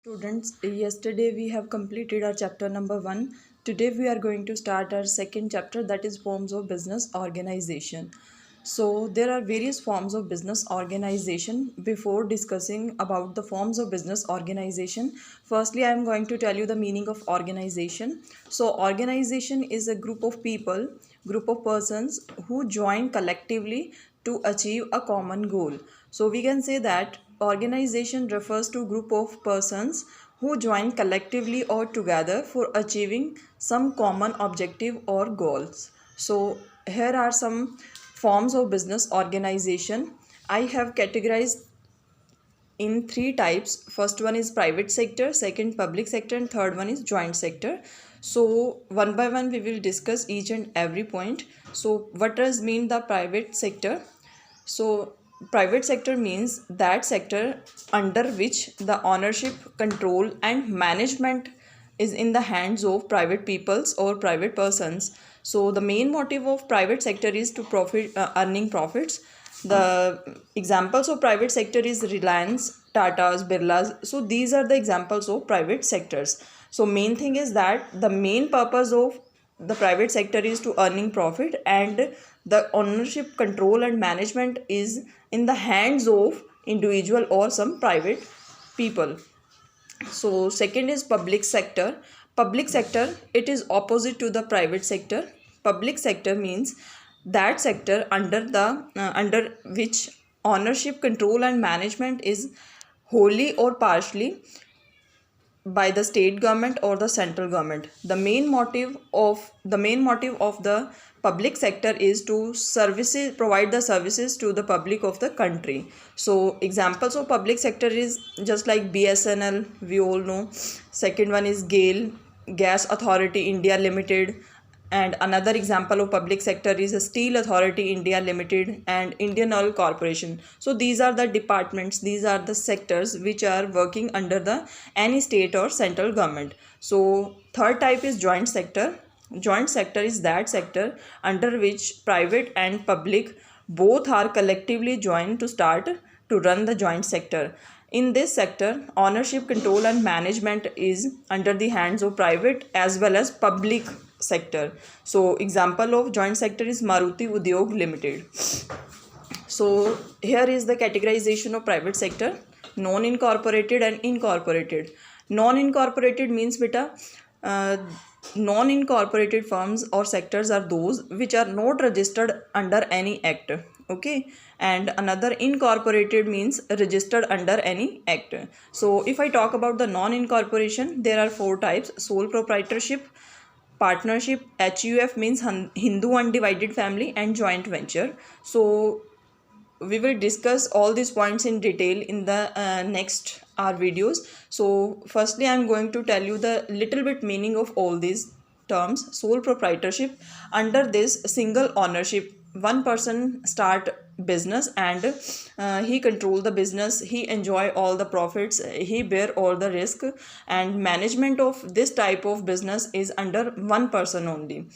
Students, yesterday we have completed our chapter number 1. Today we are going to start our second chapter, that is forms of business organization. So there are various forms of business organization. Before discussing about the forms of business organization, firstly I am going to tell you the meaning of organization. So organization is a group of people, group of persons who join collectively to achieve a common goal. So we can say that organization refers to group of persons who join collectively or together for achieving some common objective or goals. So here are some forms of business organization. I have categorized in three types. First one is private sector, second public sector, and third one is joint sector. So one by one we will discuss each and every point. So what does mean the private sector? So private sector means that sector under which the ownership, control and management is in the hands of private peoples or private persons. So the main motive of private sector is to earning profits. The examples of private sector is Reliance, Tata's, Birla's. So these are the examples of private sectors. So main thing is that the main purpose of the private sector is to earning profit, and the ownership, control and management is in the hands of individual or some private people. So second is public sector. Public sector, it is opposite to the private sector. Public sector means that sector under which ownership, control and management is wholly or partially by the state government or the central government. The main motive of the public sector is to provide the services to the public of the country. So examples of public sector is just like BSNL, we all know. Second one is GAIL, Gas Authority India Limited, and another example of public sector is a Steel Authority India Limited and Indian Oil Corporation. So these are the departments, these are the sectors which are working under the any state or central government. So third type is joint sector. Joint sector is that sector under which private and public both are collectively joined to run the joint sector. In this sector, ownership, control and management is under the hands of private as well as public sector. So example of joint sector is Maruti Udyog Limited. So here is the categorization of private sector: non-incorporated and incorporated. Non-incorporated means beta, non-incorporated firms or sectors are those which are not registered under any act. Okay, and another incorporated means registered under any act. So if I talk about the non-incorporation, there are four types: sole proprietorship, partnership, HUF means Hindu undivided family, and joint venture. So we will discuss all these points in detail in the next our videos. So firstly I am going to tell you the little bit meaning of all these terms. Sole proprietorship, under this single ownership, one person start business and he control the business, he enjoy all the profits, he bear all the risk, and management of this type of business is under one person only.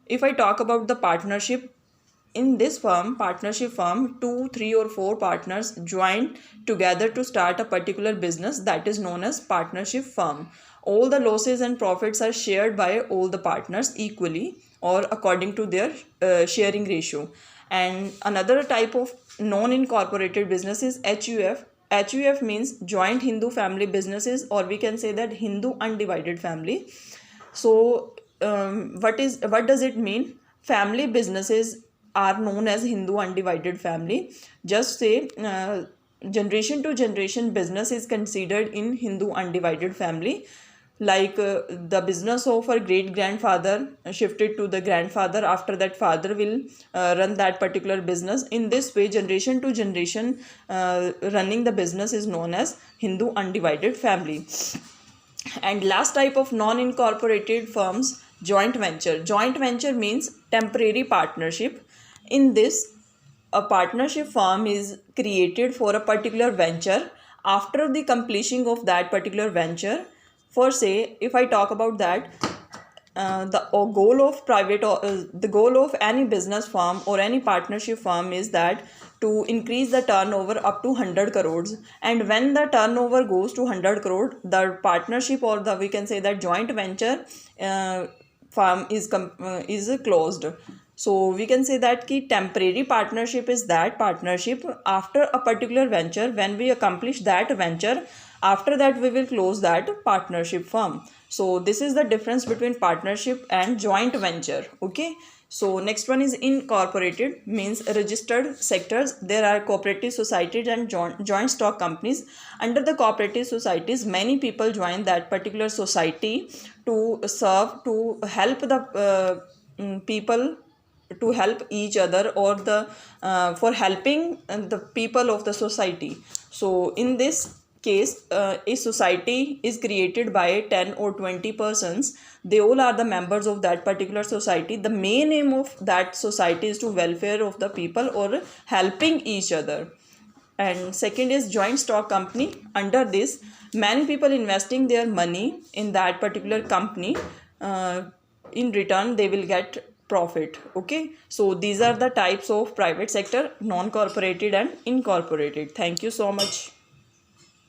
If I talk about the partnership, in this partnership firm, 2, 3 or 4 partners join together to start a particular business, that is known as partnership firm. All the losses and profits are shared by all the partners equally or according to their sharing ratio. And another type of non-incorporated business is HUF. HUF means joint Hindu family businesses, or we can say that Hindu undivided family. So what does it mean? Family businesses are known as Hindu undivided family. Just say generation to generation business is considered in Hindu undivided family. Like the business of our great grandfather shifted to the grandfather, after that father will run that particular business. In this way, generation to generation running the business is known as Hindu undivided family. And last type of non-incorporated firms, joint venture. Joint venture means temporary partnership. In this, a partnership firm is created for a particular venture. After the completion of that particular venture, for say, if I talk about that, the goal of any business firm or any partnership firm is that to increase the turnover up to 100 crores, and when the turnover goes to 100 crore, the partnership, or the we can say that joint venture firm is closed. So we can say that ki temporary partnership is that partnership after a particular venture. When we accomplish that venture, after that we will close that partnership firm. So this is the difference between partnership and joint venture. Okay, so next one is incorporated, means registered sectors. There are cooperative societies and joint stock companies. Under the cooperative societies, many people join that particular society to serve, to help the people, to help each other, or the for helping the people of the society. So in this case, a society is created by 10 or 20 persons. They all are the members of that particular society. The main aim of that society is to welfare of the people or helping each other. And second is joint stock company. Under this, many people investing their money in that particular company. In return they will get profit. Okay, so these are the types of private sector: non corporated and incorporated. Thank you so much.